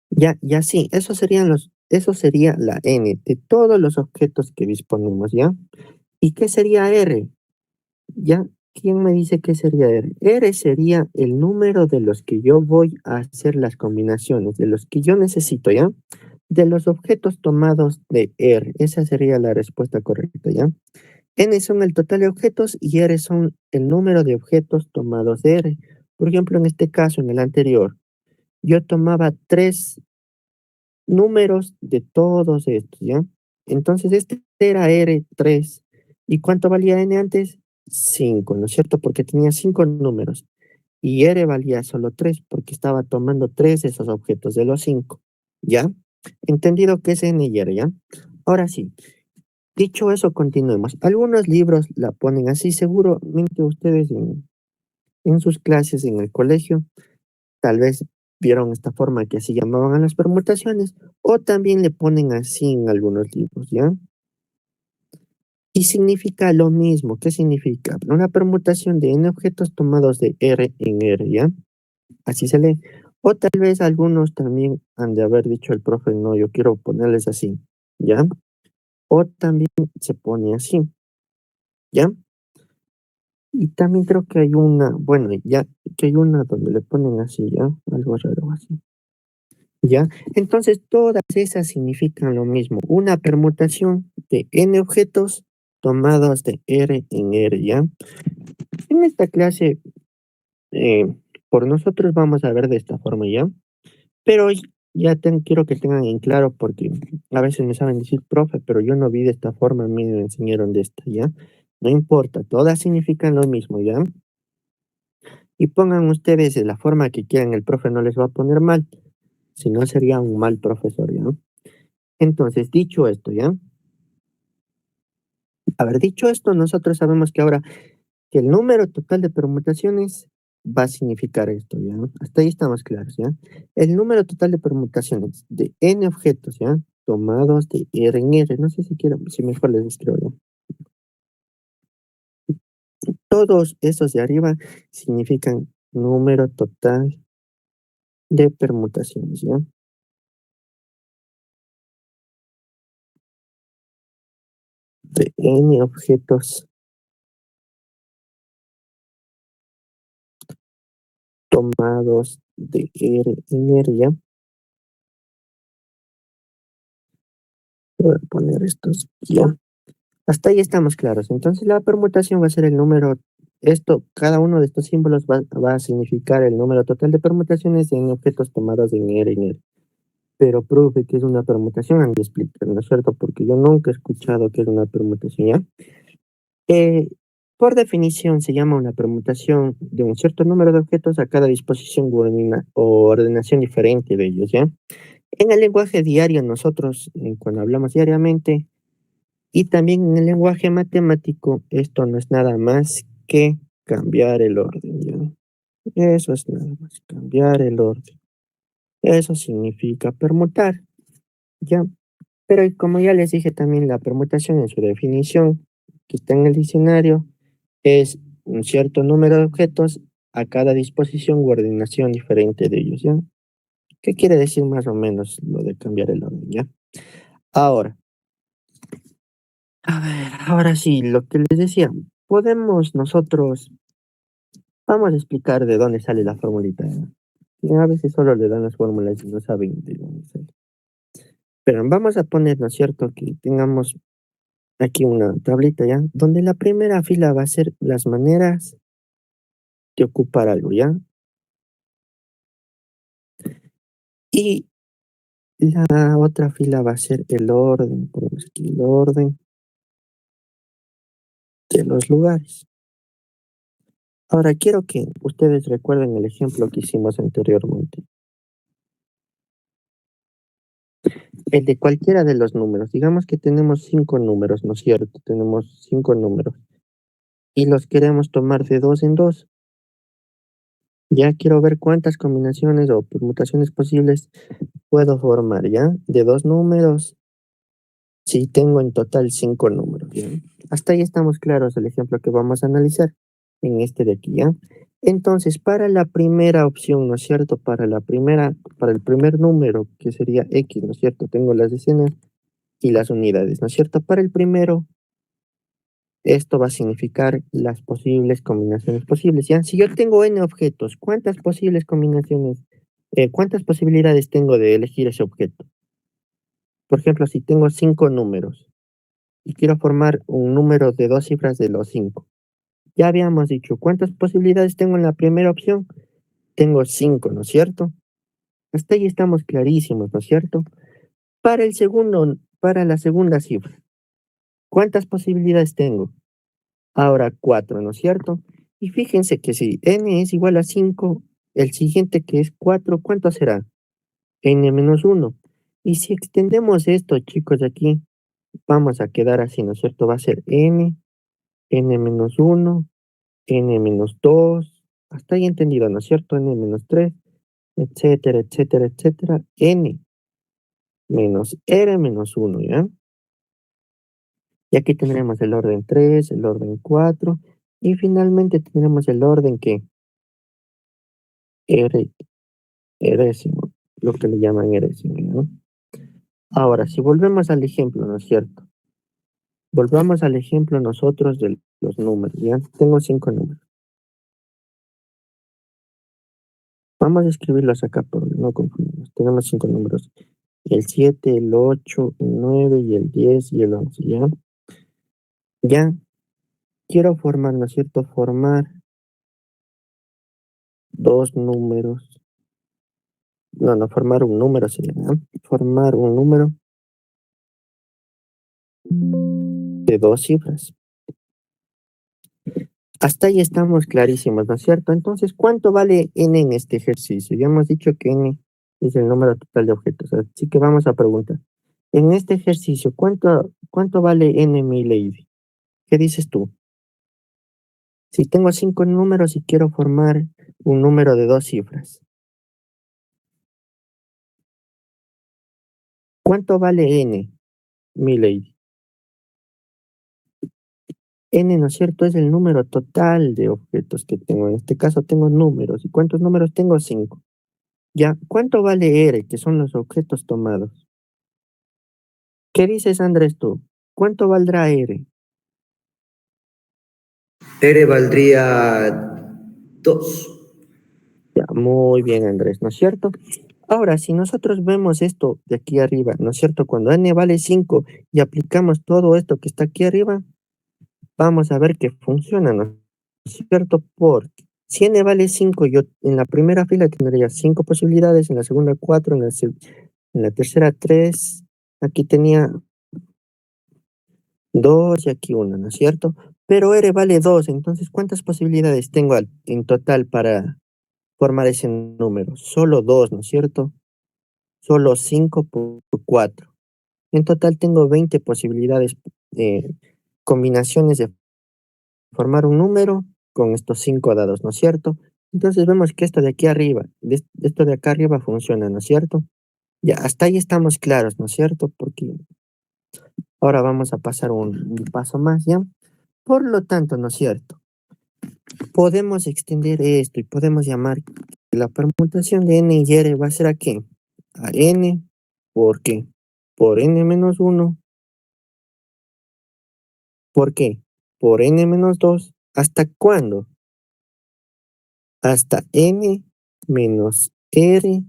Ya sí, eso sería la n de todos los objetos que disponemos, ¿ya? ¿Y qué sería r? ¿Ya? ¿Quién me dice qué sería r? R sería el número de los que yo voy a hacer las combinaciones, de los que yo necesito, ¿ya? De los objetos tomados de R. Esa sería la respuesta correcta, ¿ya? N son el total de objetos y R son el número de objetos tomados de R. Por ejemplo, en este caso, en el anterior, yo tomaba 3 números de todos estos, ¿ya? Entonces, este era R3. ¿Y cuánto valía N antes? 5, ¿no es cierto? Porque tenía 5 números. Y R valía solo 3 porque estaba tomando 3 de esos objetos de los 5, ¿ya? Entendido que es N y R, ¿ya? Ahora sí, Dicho eso, continuemos. Algunos libros la ponen así, seguramente ustedes en sus clases en el colegio, tal vez vieron esta forma que así llamaban a las permutaciones, o también le ponen así en algunos libros, ¿ya? Y significa lo mismo. ¿Qué significa? Una permutación de n objetos tomados de R en R, ¿ya? Así se lee. O tal vez algunos también han de haber dicho el profe, no, yo quiero ponerles así, ¿ya? O también se pone así, ¿ya? Y también creo que hay una, bueno, ya que hay una donde le ponen así, ¿ya? Algo raro así, ¿ya? Entonces todas esas significan lo mismo, una permutación de n objetos tomados de R en R, ¿ya? En esta clase, eh, por nosotros vamos a ver de esta forma, ¿ya? Pero quiero que tengan en claro porque a veces me saben decir, profe, pero yo no vi de esta forma, a mí me enseñaron de esta, ¿ya? No importa, todas significan lo mismo, ¿ya? Y pongan ustedes de la forma que quieran, el profe no les va a poner mal, si no sería un mal profesor, ¿ya? Entonces, dicho esto, ¿ya? A ver, dicho esto, nosotros sabemos que ahora que el número total de permutaciones va a significar esto, ¿ya? Hasta ahí estamos claros, ¿ya? El número total de permutaciones de n objetos, ¿ya? Tomados de R en R, no sé si quiero, si mejor les escribo, ¿ya? Todos esos de arriba significan número total de permutaciones, ¿ya? De n objetos tomados de R en R, ¿ya? Voy a poner estos, ¿ya? Hasta ahí estamos claros. Entonces la permutación va a ser el número, cada uno de estos símbolos va a significar el número total de permutaciones en objetos tomados en R en R. Pero profe, ¿qué es una permutación? Han de explicar, ¿no es cierto? Porque yo nunca he escuchado qué es una permutación, ¿ya? Eh, por definición se llama una permutación de un cierto número de objetos a cada disposición o ordenación diferente de ellos, ¿ya? En el lenguaje diario nosotros, cuando hablamos diariamente, y también en el lenguaje matemático, esto no es nada más que cambiar el orden, ¿ya? Eso es nada más, cambiar el orden. Eso significa permutar, ¿ya? Pero como ya les dije también, la permutación en su definición, que está en el diccionario, es un cierto número de objetos a cada disposición u ordenación diferente de ellos, ¿ya? ¿Qué quiere decir más o menos lo de cambiar el orden, ya? Ahora, a ver, ahora sí, lo que les decía, podemos nosotros, vamos a explicar de dónde sale la formulita, ¿ya? Y a veces solo le dan las fórmulas y no saben de dónde sale. Pero vamos a poner, ¿no es cierto?, que tengamos aquí una tablita, ¿ya? Donde la primera fila va a ser las maneras de ocupar algo, ¿ya? Y la otra fila va a ser el orden, ponemos aquí el orden de los lugares. Ahora quiero que ustedes recuerden el ejemplo que hicimos anteriormente. El de cualquiera de los números. Digamos que tenemos 5 números, ¿no es cierto? Tenemos 5 números. Y los queremos tomar de 2 en 2. Ya quiero ver cuántas combinaciones o permutaciones posibles puedo formar, ¿ya? De 2 números. Si tengo en total 5 números, ¿ya? Hasta ahí estamos claros el ejemplo que vamos a analizar en este de aquí, ¿ya? Entonces, para la primera opción, ¿no es cierto? Para el primer número, que sería X, ¿no es cierto? Tengo las decenas y las unidades, ¿no es cierto? Para el primero, esto va a significar las posibles combinaciones posibles, ¿ya? Si yo tengo n objetos, ¿cuántas posibles combinaciones, cuántas posibilidades tengo de elegir ese objeto? Por ejemplo, si tengo 5 números y quiero formar un número de 2 cifras de los 5. Ya habíamos dicho, ¿cuántas posibilidades tengo en la primera opción? Tengo 5, ¿no es cierto? Hasta ahí estamos clarísimos, ¿no es cierto? Para la segunda cifra, ¿cuántas posibilidades tengo? Ahora 4, ¿no es cierto? Y fíjense que si n es igual a 5, el siguiente que es 4, ¿cuánto será? N menos 1. Y si extendemos esto, chicos, aquí, vamos a quedar así, ¿no es cierto? Va a ser n, n-1, n-2, hasta ahí entendido, ¿no es cierto? N-3, etcétera, etcétera, etcétera, n menos r-1, ¿ya? Y aquí tendremos el orden 3, el orden 4, y finalmente tendremos el orden que r, résimo, lo que le llaman résimo, ¿no? Ahora, si volvemos al ejemplo, ¿no es cierto? Volvamos al ejemplo nosotros de los números, ¿ya? Tengo 5 números. Vamos a escribirlos acá por no confundirnos. Tenemos 5 números. El 7, el 8, el 9 y el 10 y el 11, ¿ya? Ya quiero formar, ¿no es cierto? Formar dos números. No, formar un número sería, ¿no? Formar un número de 2 cifras. Hasta ahí estamos clarísimos, ¿no es cierto? Entonces, ¿cuánto vale n en este ejercicio? Ya hemos dicho que n es el número total de objetos, así que vamos a preguntar. En este ejercicio, ¿cuánto vale n, mi lady? ¿Qué dices tú? Si tengo 5 números y quiero formar un número de 2 cifras, ¿cuánto vale n, mi lady? N, ¿no es cierto? Es el número total de objetos que tengo. En este caso tengo números. ¿Y cuántos números tengo? 5. Ya, ¿cuánto vale R, que son los objetos tomados? ¿Qué dices, Andrés, tú? ¿Cuánto valdrá R? R valdría 2. Ya, muy bien, Andrés, ¿no es cierto? Ahora, si nosotros vemos esto de aquí arriba, ¿no es cierto? Cuando n vale 5 y aplicamos todo esto que está aquí arriba, vamos a ver que funciona, ¿no es cierto? Porque si n vale 5, yo en la primera fila tendría 5 posibilidades, en la segunda 4, en la tercera 3, aquí tenía 2 y aquí 1, ¿no es cierto? Pero R vale 2, entonces ¿cuántas posibilidades tengo en total para formar ese número? Solo 2, ¿no es cierto? Solo 5 por 4. En total tengo 20 posibilidades, combinaciones de formar un número con estos 5 dados, ¿no es cierto? Entonces vemos que esto de aquí arriba, esto de acá arriba funciona, ¿no es cierto? Ya, hasta ahí estamos claros, ¿no es cierto? Porque ahora vamos a pasar un paso más, ¿ya? Por lo tanto, ¿no es cierto? Podemos extender esto y podemos llamar que la permutación de n y r va a ser ¿a qué? A n, ¿por qué? Por n menos 1, ¿por qué? Por n menos 2, ¿hasta cuándo? Hasta n menos r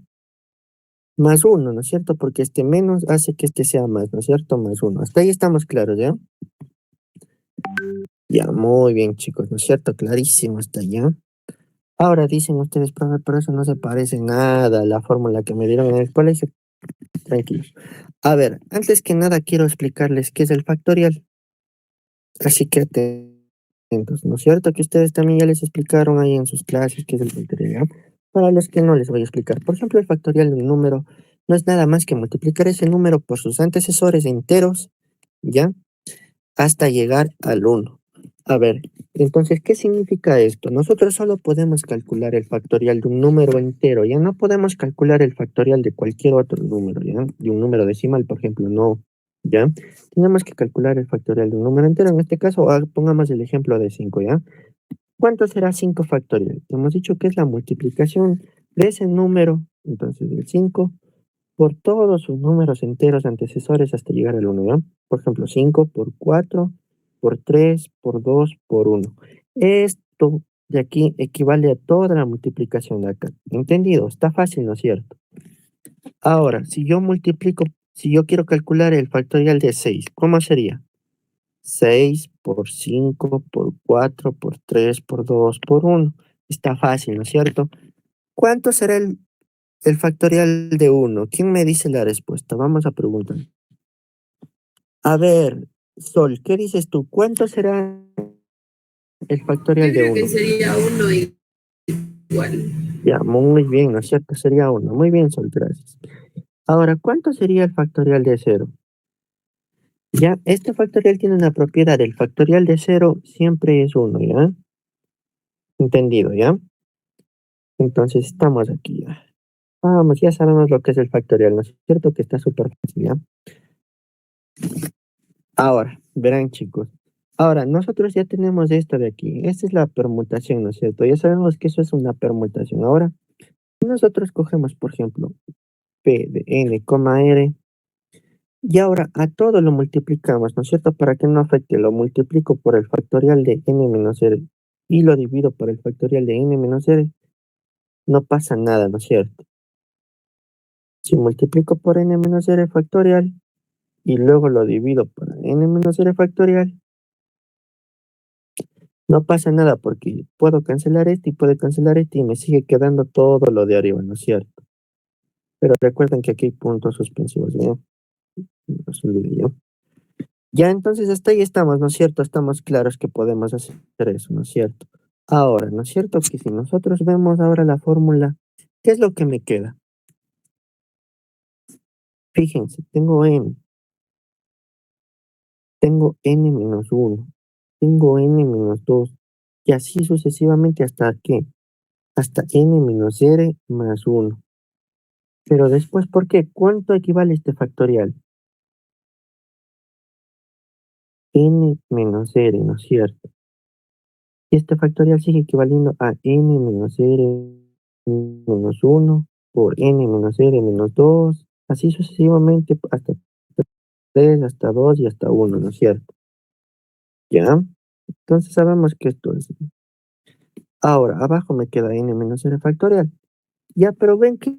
más 1, ¿no es cierto? Porque este menos hace que este sea más, ¿no es cierto? Más 1. Hasta ahí estamos claros, ¿ya? Ya, muy bien, chicos, ¿no es cierto? Clarísimo hasta allá. Ahora dicen ustedes, profe, pero eso no se parece nada a la fórmula que me dieron en el colegio. Tranquilos. A ver, antes que nada quiero explicarles qué es el factorial. Así que atentos, ¿no es cierto? Que ustedes también ya les explicaron ahí en sus clases qué es el factorial, ¿ya? Para los que no les voy a explicar. Por ejemplo, el factorial de un número no es nada más que multiplicar ese número por sus antecesores enteros, ¿ya? Hasta llegar al 1. A ver, entonces, ¿qué significa esto? Nosotros solo podemos calcular el factorial de un número entero, ya no podemos calcular el factorial de cualquier otro número, ¿ya? De un número decimal, por ejemplo, no, ¿ya? Tenemos que calcular el factorial de un número entero, en este caso, pongamos el ejemplo de 5, ¿ya? ¿Cuánto será 5 factorial? Hemos dicho que es la multiplicación de ese número, entonces del 5, por todos sus números enteros antecesores hasta llegar al 1, ¿ya? Por ejemplo, 5 por 4, por 3, por 2, por 1. Esto de aquí equivale a toda la multiplicación de acá. ¿Entendido? Está fácil, ¿no es cierto? Ahora, si yo multiplico, si yo quiero calcular el factorial de 6, ¿cómo sería? 6 por 5, por 4, por 3, por 2, por 1. Está fácil, ¿no es cierto? ¿Cuánto será el factorial de 1? ¿Quién me dice la respuesta? Vamos a preguntar. A ver, Sol, ¿qué dices tú? ¿Cuánto será el factorial Yo de creo que 1? sería uno igual. Ya, muy bien, ¿no es cierto? Sería 1. Muy bien, Sol, gracias. Ahora, ¿cuánto sería el factorial de 0? Ya, este factorial tiene una propiedad, el factorial de 0 siempre es 1, ¿ya? Entendido, ¿ya? Entonces estamos aquí ya. Vamos, ya sabemos lo que es el factorial, ¿no es cierto? Que está súper fácil, ¿ya? Ahora, verán chicos. Ahora, nosotros ya tenemos esto de aquí. Esta es la permutación, ¿no es cierto? Ya sabemos que eso es una permutación. Ahora, nosotros cogemos, por ejemplo, P de N, R. Y ahora a todo lo multiplicamos, ¿no es cierto? Para que no afecte, lo multiplico por el factorial de N menos R. Y lo divido por el factorial de N menos R. No pasa nada, ¿no es cierto? Si multiplico por N menos R factorial y luego lo divido por N menos R factorial, no pasa nada porque puedo cancelar este y puedo cancelar este y me sigue quedando todo lo de arriba, ¿no es cierto? Pero recuerden que aquí hay puntos suspensivos, ¿ya? No se olvide, ¿ya? Ya entonces hasta ahí estamos, ¿no es cierto? Estamos claros que podemos hacer eso, ¿no es cierto? Ahora, ¿no es cierto? Que si nosotros vemos ahora la fórmula, ¿qué es lo que me queda? Fíjense, tengo n menos 1, tengo n menos 2, y así sucesivamente hasta qué? Hasta n menos r más 1. Pero después, ¿por qué? ¿Cuánto equivale este factorial? N menos r, ¿no es cierto? Y este factorial sigue equivaliendo a n menos r menos 1 por n menos r menos 2, así sucesivamente hasta 3, hasta 2 y hasta 1, ¿no es cierto? ¿Ya? Entonces sabemos que esto es. Ahora, abajo me queda n menos r factorial. Ya, pero ven que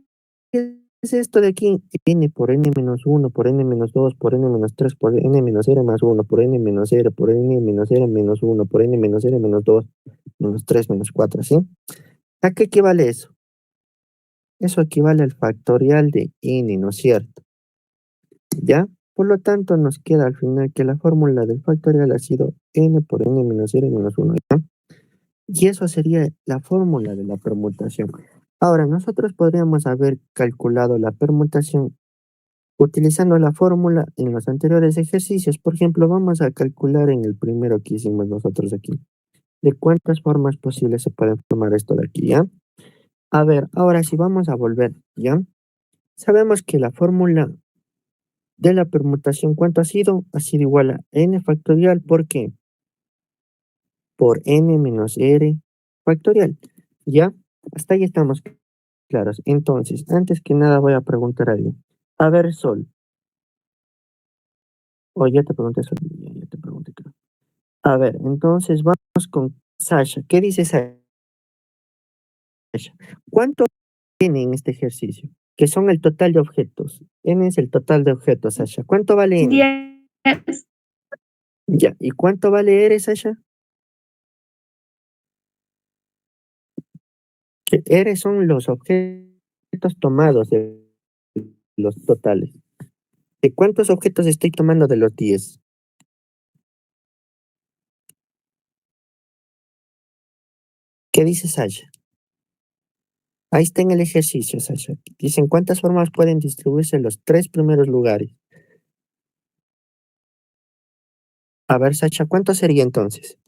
es esto de aquí, n por n menos 1, por n menos 2, por n menos 3, por n menos r más 1, por n menos r, por n menos r menos 1, por n menos r menos 2, menos 3, menos 4, ¿sí? ¿A qué equivale eso? Eso equivale al factorial de n, ¿no es cierto? ¿Ya? Por lo tanto, nos queda al final que la fórmula del factorial ha sido n por n menos r menos 1, ¿ya? Y eso sería la fórmula de la permutación. Ahora, nosotros podríamos haber calculado la permutación utilizando la fórmula en los anteriores ejercicios. Por ejemplo, vamos a calcular en el primero que hicimos nosotros aquí. ¿De cuántas formas posibles se puede formar esto de aquí, ya? A ver, ahora sí vamos a volver, ¿ya? Sabemos que la fórmula de la permutación, ¿cuánto ha sido? Ha sido igual a n factorial, ¿por qué? Por n menos r factorial, ¿ya? Hasta ahí estamos claros. Entonces, antes que nada voy a preguntar a alguien. A ver, Sol. O ya te pregunté, Sol. Ya te pregunté, creo. A ver, entonces vamos con Sasha. ¿Qué dice Sasha? ¿Cuánto tiene en este ejercicio? Que son el total de objetos. N es el total de objetos, Sasha. ¿Cuánto vale N? 10. Ya. ¿Y cuánto vale R, Sasha? Que R son los objetos tomados de los totales. ¿De cuántos objetos estoy tomando de los 10? ¿Qué dice Sasha? Ahí está en el ejercicio, Sasha. Dicen cuántas formas pueden distribuirse en los 3 primeros lugares. A ver, Sasha, ¿cuánto sería entonces?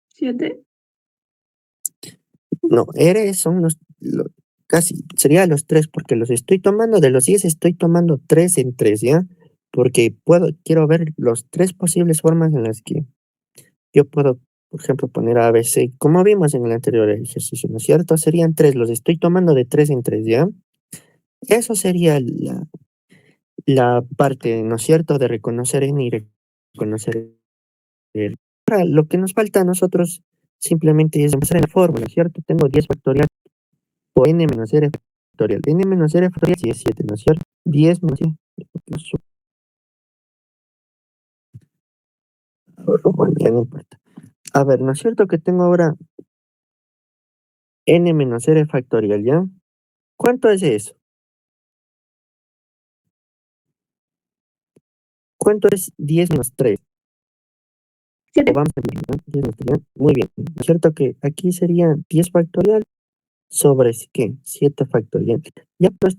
7. No, R son casi, sería los 3, porque los estoy tomando, de los 10 estoy tomando 3 en 3, ¿ya? Porque quiero ver las 3 posibles formas en las que yo puedo, por ejemplo, poner A, B, C, como vimos en el anterior ejercicio, ¿no es cierto? Serían 3, los estoy tomando de 3 en 3, ¿ya? Eso sería la parte, ¿no es cierto?, de reconocer N y reconocer R. Ahora, lo que nos falta a nosotros simplemente es empezar en la fórmula, ¿cierto? Tengo 10 factorial por n menos r factorial. N menos r factorial sí es 7, ¿no es cierto? 10 menos 7. Bueno, ya no importa. A ver, ¿no es cierto que tengo ahora n menos r factorial, ya? ¿Cuánto es eso? ¿Cuánto es 10 menos 3? 7. Vamos a ver, ¿no? 10 menos 3, ¿ya? Muy bien. ¿No es cierto que aquí sería 10 factorial sobre ¿qué? 7 factorial. Ya, pues